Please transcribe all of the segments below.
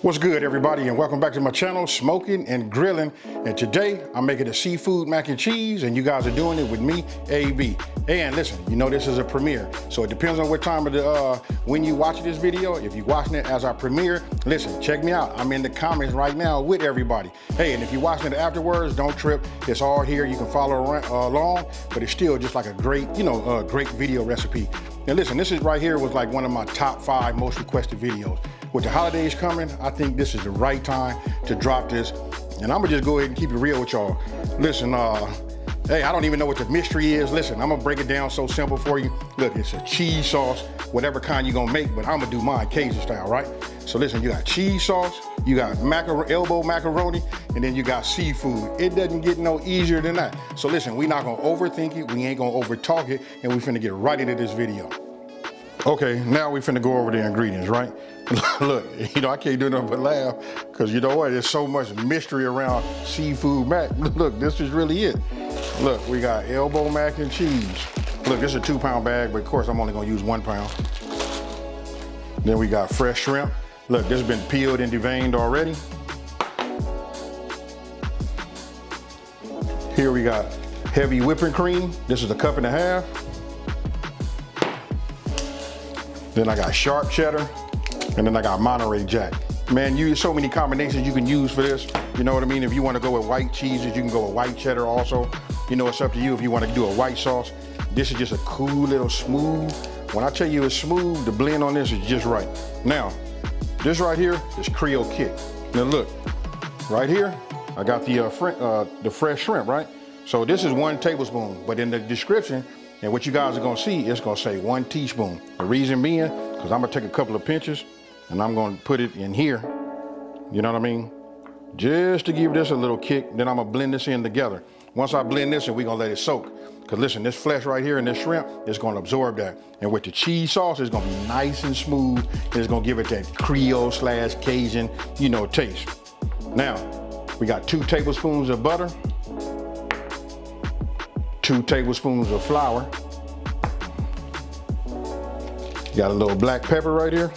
What's good, everybody, and welcome back to my channel, Smoking and Grilling. And today I'm making a seafood mac and cheese, and you guys are doing it with me, AB. And listen, you know this is a premiere, so it depends on what time of the when you watch this video. If you're watching it as I premiere, listen, check me out. I'm in the comments right now with everybody. Hey, and if you're watching it afterwards, don't trip. It's all here. You can follow along, but it's still just like a great, great video recipe. And listen, this is right here was like one of my top 5 most requested videos. With the holidays coming, I think this is the right time to drop this. And I'm gonna just go ahead and keep it real with y'all. Listen, hey, I don't even know what the mystery is. Listen, I'm gonna break it down so simple for you. Look, it's a cheese sauce, whatever kind you're gonna make, but I'm gonna do mine Cajun style, right? So listen, you got cheese sauce, you got elbow macaroni, and then you got seafood. It doesn't get no easier than that. So listen, we're not gonna overthink it, we ain't gonna overtalk it, and we finna get right into this video. Okay, now we finna go over the ingredients, right? Look, I can't do nothing but laugh, because you know what? There's so much mystery around seafood mac. Look, this is really it. Look, we got elbow mac and cheese. Look, this is a 2-pound bag, but of course I'm only gonna use 1 pound. Then we got fresh shrimp. Look, this has been peeled and deveined already. Here we got heavy whipping cream. This is a 1.5 cups. Then I got sharp cheddar, and then I got Monterey Jack. Man, use so many combinations you can use for this. You know what I mean? If you want to go with white cheeses, you can go with white cheddar also. You know, it's up to you if you want to do a white sauce. This is just a cool little smooth. When I tell you it's smooth, the blend on this is just right. Now, this right here is Creole Kick. Now look, right here, I got the fresh shrimp, right? So this is 1 tablespoon, but in the description, and what you guys are gonna see, it's gonna say 1 teaspoon. The reason being, because I'm gonna take a couple of pinches and I'm gonna put it in here, you know what I mean? Just to give this a little kick, then I'm gonna blend this in together. Once I blend this in, we're gonna let it soak. Because listen, this flesh right here and this shrimp is gonna absorb that. And with the cheese sauce, it's gonna be nice and smooth, and it's gonna give it that Creole / Cajun, taste. Now, we got 2 tablespoons of butter, 2 tablespoons of flour. Got a little black pepper right here.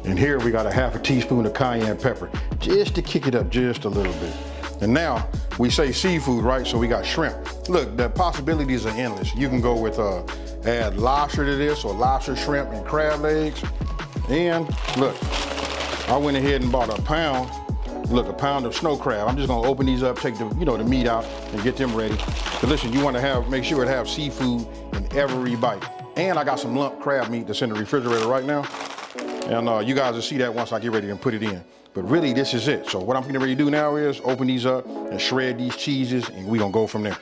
And here we got a 1/2 teaspoon of cayenne pepper, just to kick it up just a little bit. And now we say seafood, right? So we got shrimp. Look, the possibilities are endless. You can go with add lobster to this, or lobster, shrimp, and crab legs. And look, I went ahead and bought a pound of snow crab. I'm just gonna open these up, take the the meat out, and get them ready. But listen, you want to make sure it have seafood in every bite. And I got some lump crab meat that's in the refrigerator right now. And you guys will see that once I get ready and put it in. But really, this is it. So what I'm getting ready to do now is open these up and shred these cheeses, and we're gonna go from there.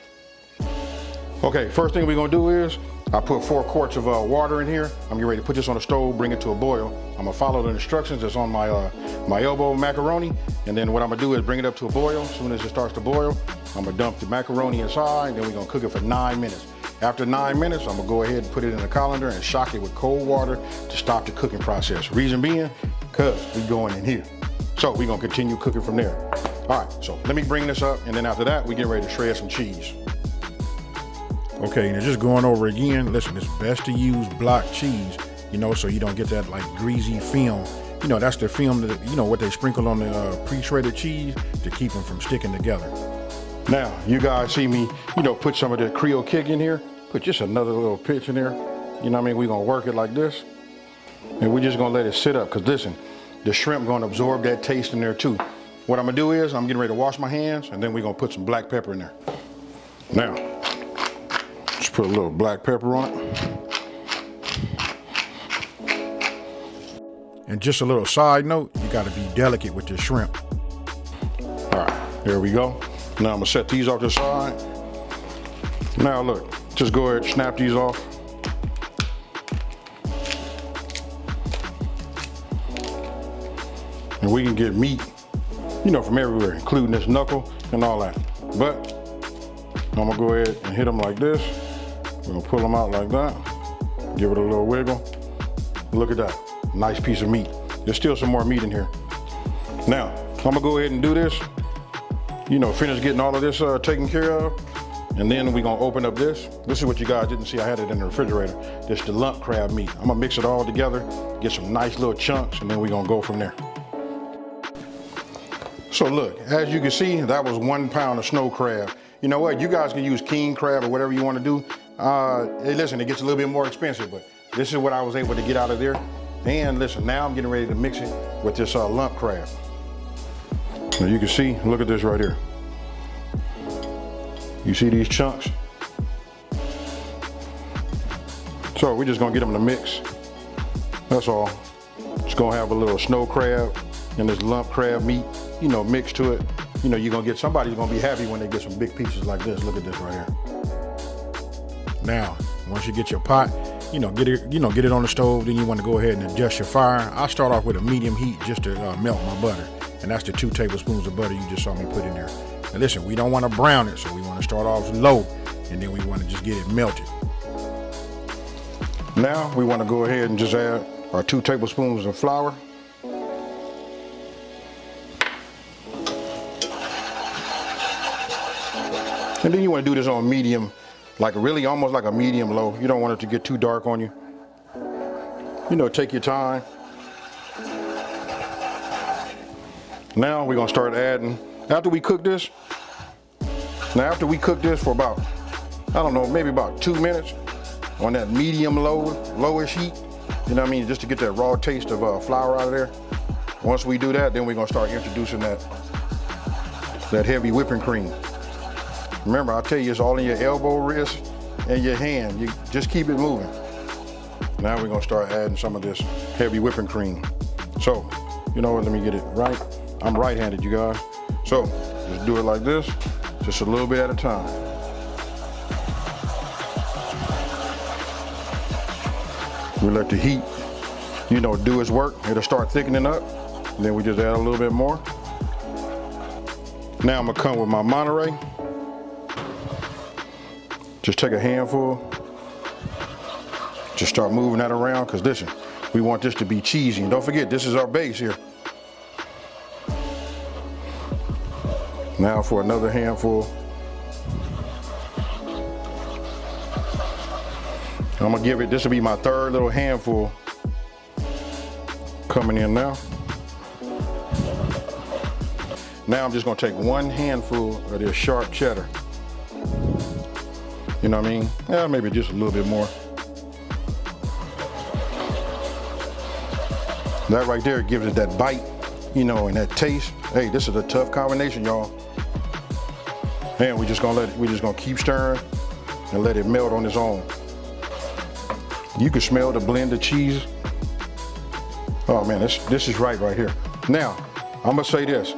Okay, first thing we're gonna do is I put 4 quarts of water in here. I'm getting ready to put this on the stove, bring it to a boil. I'm gonna follow the instructions that's on my elbow macaroni. And then what I'm gonna do is bring it up to a boil. As soon as it starts to boil, I'm gonna dump the macaroni inside, and then we're gonna cook it for 9 minutes. After 9 minutes, I'm gonna go ahead and put it in a colander and shock it with cold water to stop the cooking process. Reason being, because we're going in here. So we're gonna continue cooking from there. All right, so let me bring this up, and then after that, we get ready to shred some cheese. Okay, now just going over again, listen, it's best to use block cheese, so you don't get that like greasy film. That's the film that, what they sprinkle on the pre-shredded cheese to keep them from sticking together. Now, you guys see me, put some of the Creole Kick in here, put just another little pinch in there. You know what I mean? We're gonna work it like this, and we're just gonna let it sit up, because listen, the shrimp gonna absorb that taste in there too. What I'm gonna do is, I'm getting ready to wash my hands, and then we're gonna put some black pepper in there. Now, just put a little black pepper on it. And just a little side note, you gotta be delicate with this shrimp. All right, there we go. Now I'm gonna set these off to the side. Now look, just go ahead and snap these off. And we can get meat, from everywhere, including this knuckle and all that. But I'm gonna go ahead and hit them like this. We're gonna pull them out like that. Give it a little wiggle. Look at that, nice piece of meat. There's still some more meat in here. Now, I'm gonna go ahead and do this. Finish getting all of this taken care of. And then we're gonna open up this. This is what you guys didn't see, I had it in the refrigerator. This is the lump crab meat. I'm gonna mix it all together, get some nice little chunks, and then we're gonna go from there. So look, as you can see, that was 1 pound of snow crab. You know what, you guys can use king crab or whatever you wanna do. Hey, listen, it gets a little bit more expensive, but this is what I was able to get out of there. And listen, now I'm getting ready to mix it with this lump crab. Now you can see, look at this right here. You see these chunks? So we're just gonna get them to mix. That's all. Just gonna have a little snow crab and this lump crab meat, you know, mixed to it. You know, you're gonna get, somebody's gonna be happy when they get some big pieces like this. Look at this right here. Now, once you get your pot, get it on the stove, then you wanna go ahead and adjust your fire. I start off with a medium heat just to melt my butter. And that's the 2 tablespoons of butter you just saw me put in there. Now listen, we don't want to brown it, so we want to start off low, and then we want to just get it melted. Now we want to go ahead and just add our 2 tablespoons of flour. And then you want to do this on medium, like really almost like a medium low. You don't want it to get too dark on you. You know, take your time. Now we're gonna start adding, after we cook this for about, I don't know, maybe about 2 minutes on that medium lowish heat, you know what I mean, just to get that raw taste of flour out of there. Once we do that, then we're gonna start introducing that heavy whipping cream. Remember, I tell you, it's all in your elbow, wrist, and your hand. You just keep it moving. Now we're gonna start adding some of this heavy whipping cream. So, you know what, let me get it right. I'm right-handed, you guys. So, just do it like this, just a little bit at a time. We let the heat, do its work. It'll start thickening up. And then we just add a little bit more. Now I'm gonna come with my Monterey. Just take a handful. Just start moving that around, because listen, we want this to be cheesy. And don't forget, this is our base here. Now for another handful. I'm gonna give it, this will be my 3rd little handful coming in now. Now I'm just gonna take 1 handful of this sharp cheddar. You know what I mean? Yeah, maybe just a little bit more. That right there gives it that bite, and that taste. Hey, this is a tough combination, y'all. And we're just gonna keep stirring and let it melt on its own. You can smell the blend of cheese. Oh man, this is right here. Now, I'm gonna say this.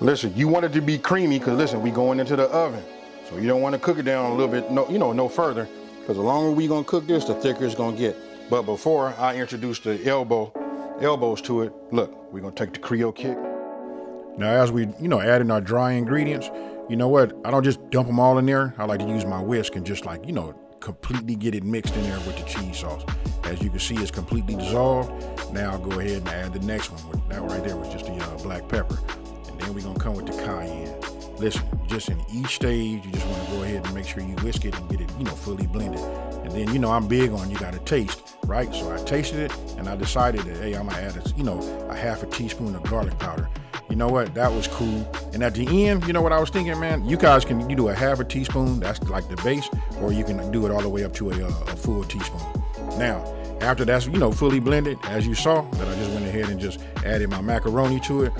Listen, you want it to be creamy, because listen, we going into the oven. So you don't want to cook it down a little bit, no further, because the longer we gonna cook this, the thicker it's gonna get. But before I introduce the elbows to it, look, we're gonna take the Creole kick. Now as we, add in our dry ingredients, you know what? I don't just dump them all in there. I like to use my whisk and just completely get it mixed in there with the cheese sauce. As you can see, it's completely dissolved. Now I'll go ahead and add the next one. That right there was just the black pepper. And then we're gonna come with the cayenne. Listen, just in each stage, you just wanna go ahead and make sure you whisk it and get it, fully blended. And then, I'm big on, you gotta taste, right? So I tasted it and I decided that, hey, I'm gonna add a half a teaspoon of garlic powder. You know what, that was cool. And at the end, you know what I was thinking, man? You guys can, do a half a teaspoon, that's like the base, or you can do it all the way up to a full teaspoon. Now, after that's, fully blended, as you saw, that I just went ahead and just added my macaroni to it.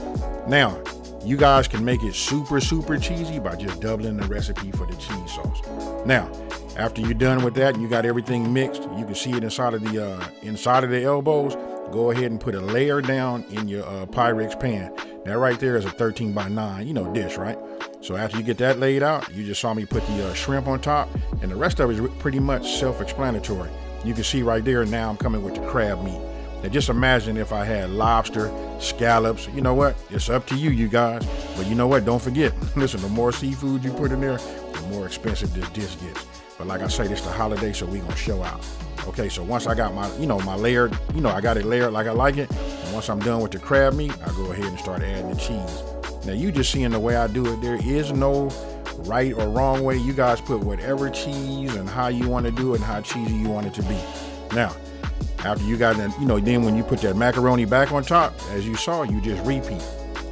Now, you guys can make it super, super cheesy by just doubling the recipe for the cheese sauce. Now, after you're done with that and you got everything mixed, you can see it inside of the elbows. Go ahead and put a layer down in your Pyrex pan. That right there is a 13 by 9, dish, right? So after you get that laid out, you just saw me put the shrimp on top, and the rest of it is pretty much self-explanatory. You can see right there, now I'm coming with the crab meat. Now just imagine if I had lobster, scallops. You know what? It's up to you guys. But you know what? Don't forget, listen, the more seafood you put in there, the more expensive this dish gets. But like I say, this is the holiday, so we gonna show out. Okay, so once I got my, my layered, I got it layered like I like it. And once I'm done with the crab meat, I go ahead and start adding the cheese. Now you just seeing the way I do it. There is no right or wrong way. You guys put whatever cheese and how you want to do it and how cheesy you want it to be. Now, after you got that, then when you put that macaroni back on top, as you saw, you just repeat.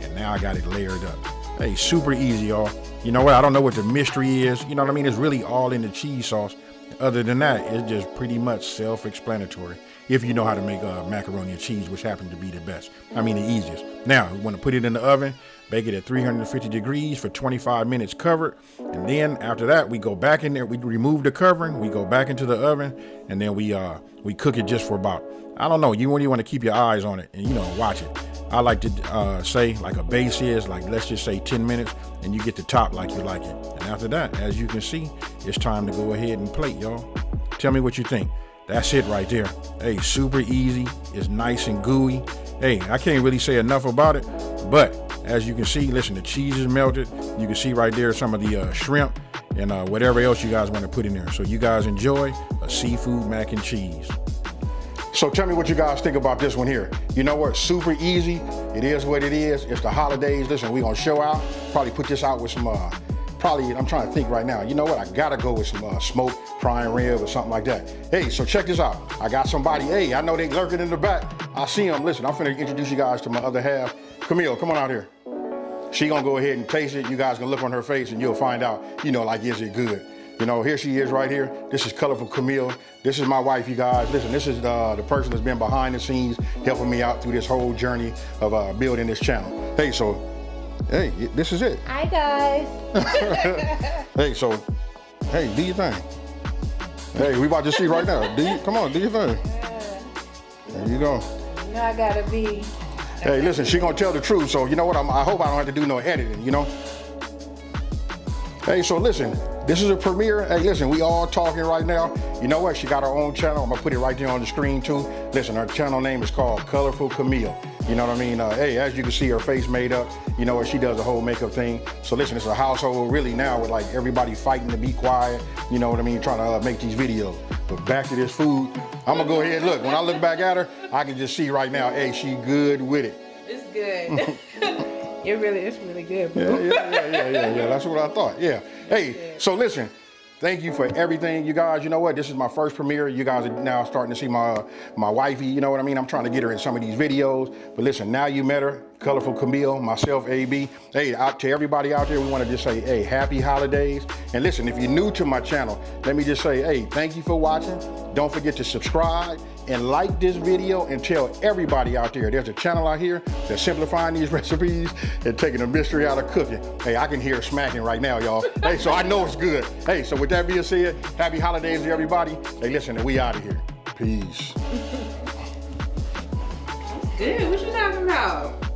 And now I got it layered up. Hey, super easy, y'all. You know what? I don't know what the mystery is. You know what I mean? It's really all in the cheese sauce. Other than that, it's just pretty much self-explanatory. If you know how to make macaroni and cheese, which happens to be the best. I mean, the easiest. Now, we want to put it in the oven, bake it at 350 degrees for 25 minutes covered. And then after that, we go back in there. We remove the covering. We go back into the oven, and then we cook it just for about, I don't know. You want to keep your eyes on it and, watch it. I like to say like a base is like, let's just say 10 minutes, and you get the top like you like it. And after that, as you can see, it's time to go ahead and plate, y'all. Tell me what you think. That's it right there. Hey, super easy. It's nice and gooey. Hey, I can't really say enough about it, but as you can see, listen, the cheese is melted. You can see right there some of the shrimp and whatever else you guys want to put in there. So you guys enjoy a seafood mac and cheese. So tell me what you guys think about this one here. You know what? Super easy. It is what it is. It's the holidays. Listen, we're going to show out. Probably put this out with some, I'm trying to think right now. You know what? I got to go with some smoked prime rib or something like that. Hey, so check this out. I got somebody. Hey, I know they lurking in the back. I see them. Listen, I'm finna introduce you guys to my other half. Camille, come on out here. She going to go ahead and taste it. You guys going to look on her face and you'll find out, like, is it good? Here she is right here. This is Colorful Camille. This is my wife, you guys. Listen, this is the person that's been behind the scenes helping me out through this whole journey of building this channel. Hey, hey, this is it. Hi, guys. Hey, do your thing. Hey, we about to see right now. Come on, do your thing. There you go. You know I gotta be. Hey, listen, she gonna tell the truth, so you know what? I hope I don't have to do no editing, Hey, so listen, this is a premiere. Hey, listen, we all talking right now. You know what? She got her own channel. I'm gonna put it right there on the screen too. Listen, her channel name is called Colorful Camille. You know what I mean? Hey, as you can see, her face made up. You know what? She does the whole makeup thing. So listen, it's a household really now with like everybody fighting to be quiet. You know what I mean? Trying to make these videos. But back to this food. I'm gonna go ahead and look. When I look back at her, I can just see right now, hey, she good with it. It's good. It's really good, bro. Yeah. That's what I thought. Yeah. Hey, so listen, thank you for everything, you guys. You know what? This is my first premiere. You guys are now starting to see my wifey. You know what I mean? I'm trying to get her in some of these videos. But listen, now you met her, Colorful Camille, myself, AB. Hey, out to everybody out there, we want to just say, hey, happy holidays. And listen, if you're new to my channel, let me just say, hey, thank you for watching. Don't forget to subscribe and like this video and tell everybody out there there's a channel out here that's simplifying these recipes and taking the mystery out of cooking. Hey, I can hear it smacking right now, y'all. Hey, so I know it's good. Hey, so with that being said, happy holidays to everybody. Hey, listen, and we out of here. Peace. That's good. What you talking about?